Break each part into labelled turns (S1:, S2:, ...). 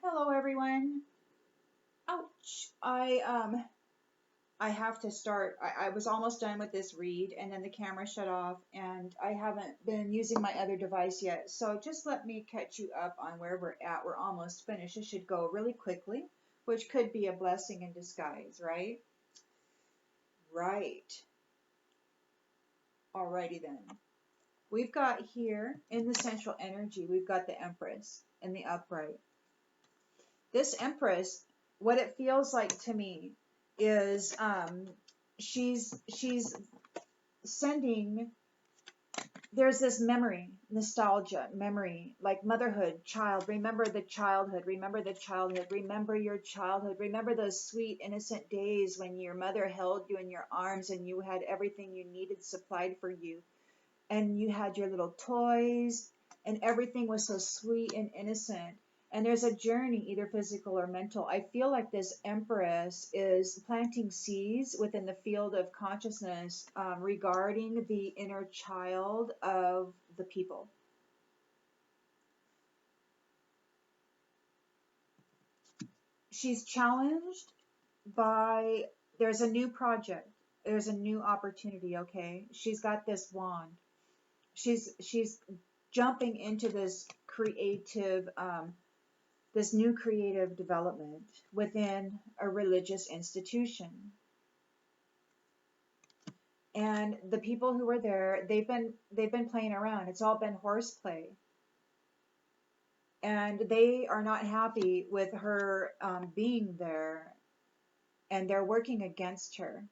S1: Hello everyone. Ouch. I have to start. I was almost done with this read and then the camera shut off and I haven't been using my other device yet. So just let me catch you up on where we're at. We're almost finished. It should go really quickly, which could be a blessing in disguise, right? Right. Alrighty then. We've got here in the central energy, we've got the Empress in the upright. This Empress, what it feels like to me is she's sending, there's this memory, nostalgia, memory, like motherhood, child, remember the childhood, remember the childhood, remember your childhood, remember those sweet innocent days when your mother held you in your arms and you had everything you needed supplied for you, and you had your little toys and everything was so sweet and innocent. And there's a journey, either physical or mental. I feel like this Empress is planting seeds within the field of consciousness regarding the inner child of the people. She's challenged by, there's a new project, there's a new opportunity, okay? She's got this wand. She's jumping into this new creative development within a religious institution. And the people who were there, they've been playing around. It's all been horseplay, and they are not happy with her being there, and they're working against her.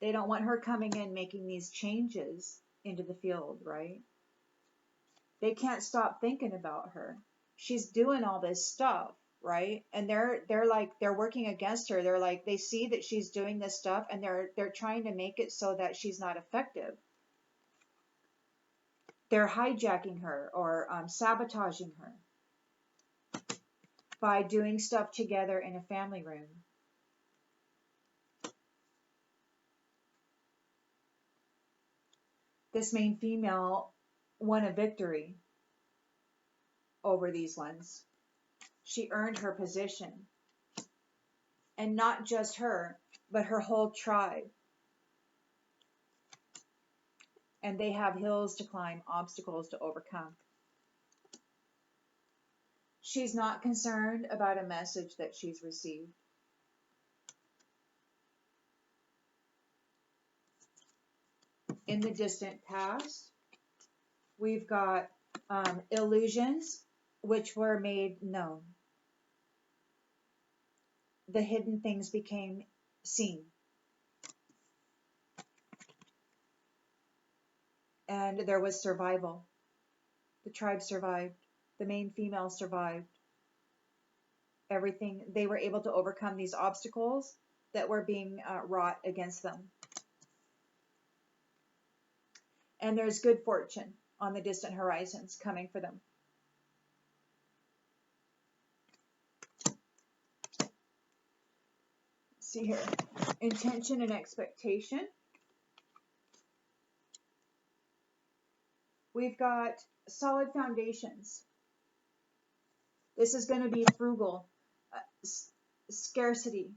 S1: They don't want her coming in making these changes into the field, right? They can't stop thinking about her. She's doing all this stuff, right? And they're like, they're working against her. They're like, they see that she's doing this stuff and they're trying to make it so that she's not effective. They're hijacking her or sabotaging her by doing stuff together in a family room. This main female won a victory over these ones. She earned her position. And not just her, but her whole tribe. And they have hills to climb, obstacles to overcome. She's not concerned about a message that she's received. In the distant past, we've got illusions which were made known. The hidden things became seen. And there was survival. The tribe survived. The main female survived. Everything, they were able to overcome these obstacles that were being wrought against them. And there's good fortune on the distant horizons coming for them. See here, intention and expectation. We've got solid foundations. This is going to be frugal, scarcity.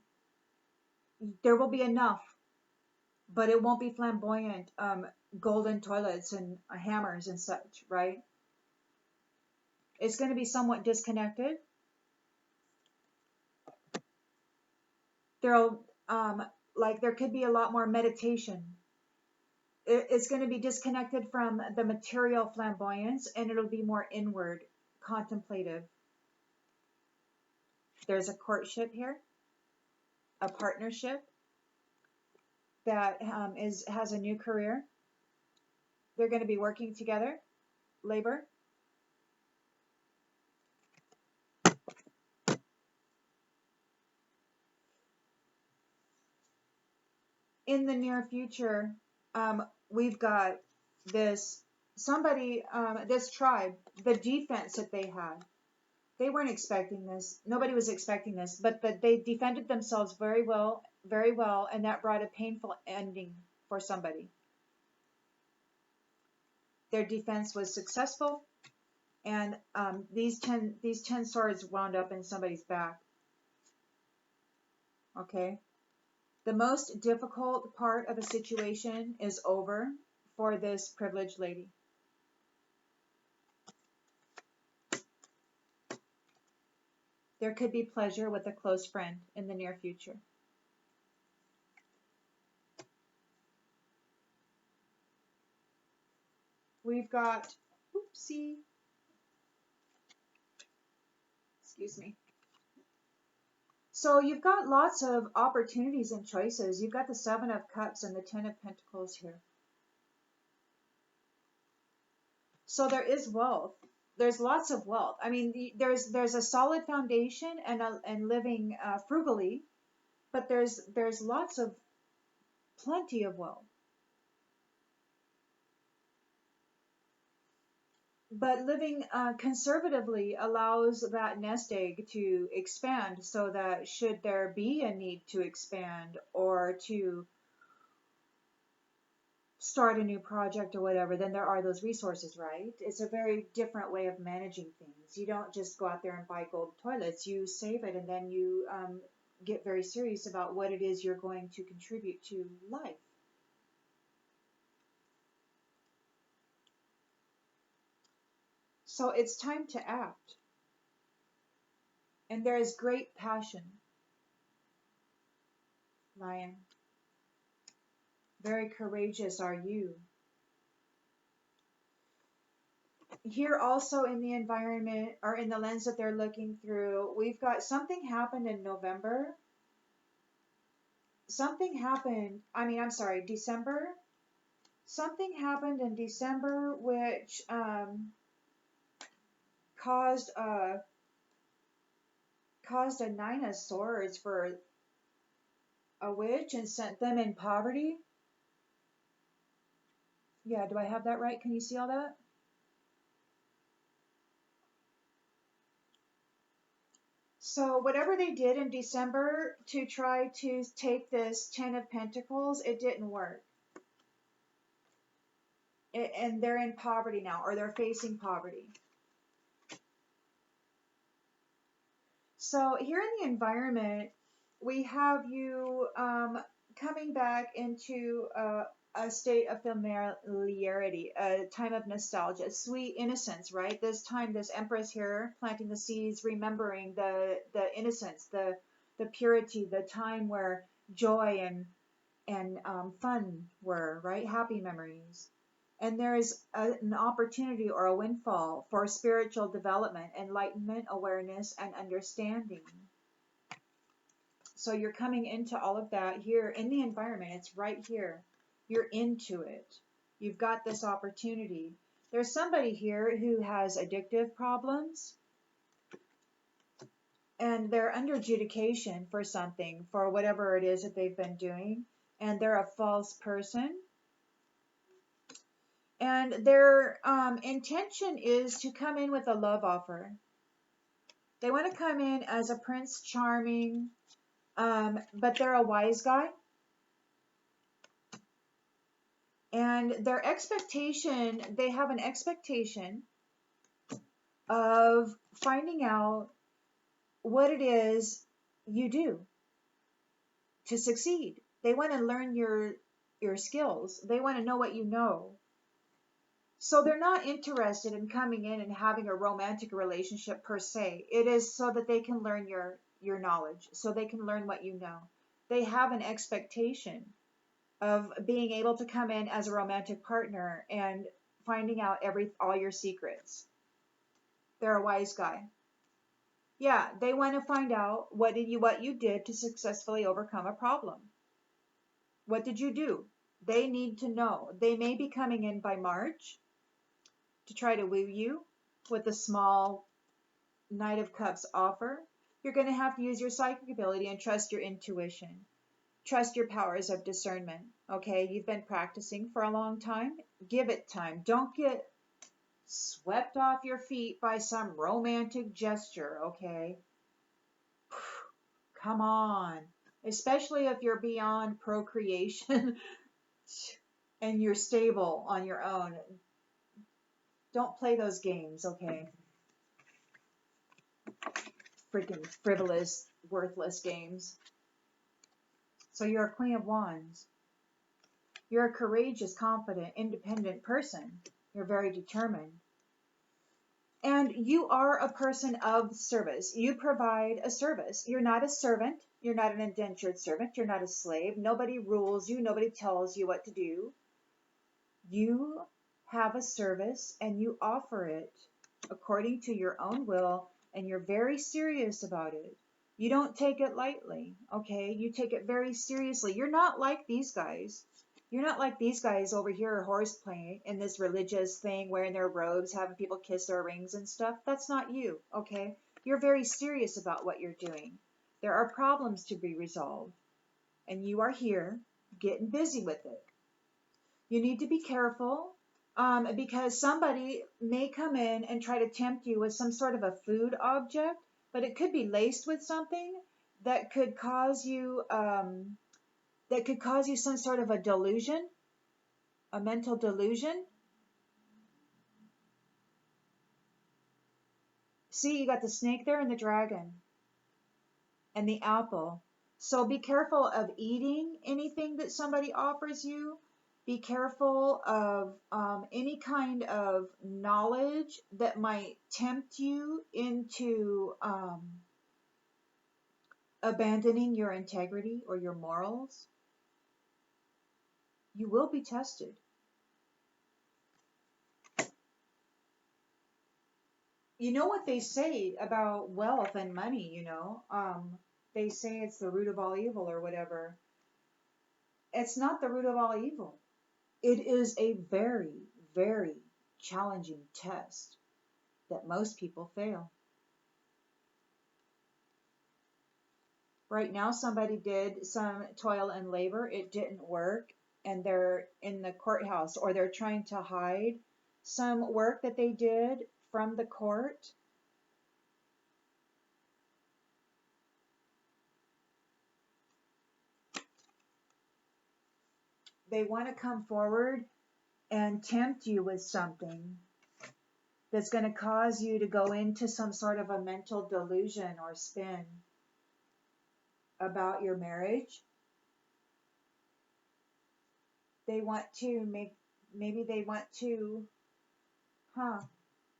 S1: There will be enough, but it won't be flamboyant, golden toilets and hammers and such, right? It's going to be somewhat disconnected. There'll, there could be a lot more meditation. It's going to be disconnected from the material flamboyance, and it'll be more inward, contemplative. There's a courtship here, a partnership that has a new career. They're going to be working together, labor. In the near future, we've got this this tribe, the defense that they had. They weren't expecting this. Nobody was expecting this, but they defended themselves very well, and that brought a painful ending for somebody. Their defense was successful, And these 10 swords wound up in somebody's back. Okay. The most difficult part of a situation is over for this privileged lady. There could be pleasure with a close friend in the near future. We've got, oopsie, excuse me. So you've got lots of opportunities and choices. You've got the 7 of Cups and the 10 of Pentacles here. So there is wealth. There's lots of wealth. I mean, there's a solid foundation and living frugally, but there's lots of plenty of wealth. But living conservatively allows that nest egg to expand, so that should there be a need to expand or to start a new project or whatever, then there are those resources, right? It's a very different way of managing things. You don't just go out there and buy gold toilets. You save it, and then you get very serious about what it is you're going to contribute to life. So it's time to act. And there is great passion. Lion. Very courageous are you. Here also in the environment, or in the lens that they're looking through, we've got something happened in November. Something happened, December. Something happened in December which caused a 9 of Swords for a witch and sent them in poverty. Yeah, do I have that right? Can you see all that? So whatever they did in December to try to take this 10 of Pentacles, it didn't work. And they're in poverty now, or they're facing poverty. So here in the environment, we have you coming back into a state of familiarity, a time of nostalgia, sweet innocence, right? This time, this Empress here planting the seeds, remembering the innocence, the purity, the time where joy and fun were, right? Happy memories. And there is an opportunity or a windfall for spiritual development, enlightenment, awareness, and understanding. So you're coming into all of that here in the environment. It's right here. You're into it. You've got this opportunity. There's somebody here who has addictive problems, and they're under adjudication for something, for whatever it is that they've been doing, and they're a false person. And their intention is to come in with a love offer. They want to come in as a Prince Charming, but they're a wise guy. And their expectation, they have an expectation of finding out what it is you do to succeed. They want to learn your skills. They want to know what you know. So they're not interested in coming in and having a romantic relationship per se. It is so that they can learn your knowledge, so they can learn what you know. They have an expectation of being able to come in as a romantic partner and finding out all your secrets. They're a wise guy. Yeah, they want to find out what you did to successfully overcome a problem. What did you do? They need to know. They may be coming in by March to try to woo you with a small Knight of Cups offer. You're going to have to use your psychic ability and trust your intuition. Trust your powers of discernment. Okay, you've been practicing for a long time. Give it time. Don't get swept off your feet by some romantic gesture, okay? Come on. Especially if you're beyond procreation and you're stable on your own. Don't play those games, okay? Freaking frivolous, worthless games. So you're a Queen of Wands. You're a courageous, confident, independent person. You're very determined. And you are a person of service. You provide a service. You're not a servant. You're not an indentured servant. You're not a slave. Nobody rules you. Nobody tells you what to do. You have a service and you offer it according to your own will, and you're very serious about it. You don't take it lightly, okay? You take it very seriously. You're not like these guys. You're not like these guys over here horseplaying in this religious thing, wearing their robes, having people kiss their rings and stuff. That's not you, okay? You're very serious about what you're doing. There are problems to be resolved, and you are here getting busy with it. You need to be careful because somebody may come in and try to tempt you with some sort of a food object, but it could be laced with something that could cause you some sort of a delusion, a mental delusion. See, you got the snake there and the dragon and the apple. So be careful of eating anything that somebody offers you. Be careful of any kind of knowledge that might tempt you into abandoning your integrity or your morals. You will be tested. You know what they say about wealth and money, they say it's the root of all evil or whatever. It's not the root of all evil. It is a very, very challenging test that most people fail. Right now, somebody did some toil and labor. It didn't work, and they're in the courthouse, or they're trying to hide some work that they did from the court. They want to come forward and tempt you with something that's going to cause you to go into some sort of a mental delusion or spin about your marriage. They want to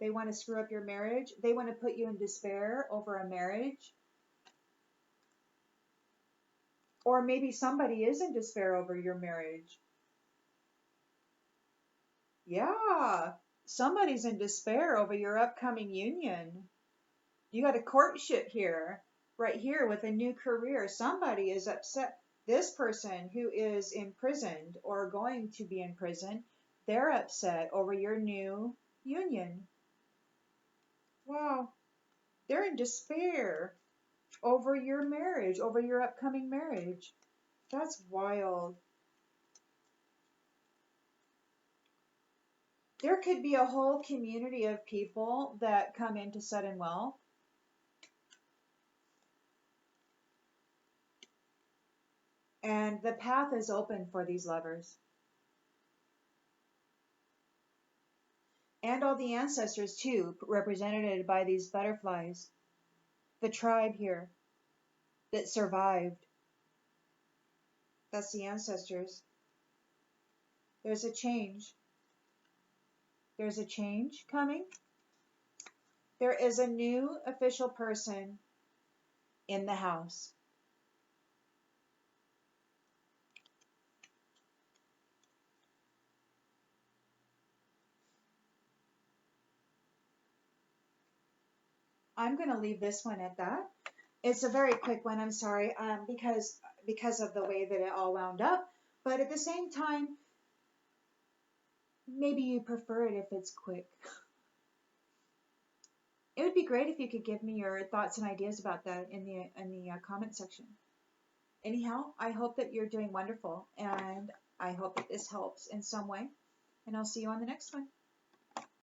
S1: they want to screw up your marriage. They want to put you in despair over a marriage. Or maybe somebody is in despair over your marriage. Yeah, somebody's in despair over your upcoming union. You got a courtship here, right here with a new career. Somebody is upset. This person who is imprisoned or going to be in prison, they're upset over your new union. Wow. They're in despair over your marriage, over your upcoming marriage. That's wild. There could be a whole community of people that come into sudden wealth. And the path is open for these lovers. And all the ancestors, too, represented by these butterflies. The tribe here that survived. That's the ancestors. There's a change. There's a change coming. There is a new official person in the house. I'm going to leave this one at that. It's a very quick one, I'm sorry, because of the way that it all wound up. But at the same time, maybe you prefer it if it's quick. It would be great if you could give me your thoughts and ideas about that in the comment section. Anyhow, I hope that you're doing wonderful, and I hope that this helps in some way. And I'll see you on the next one.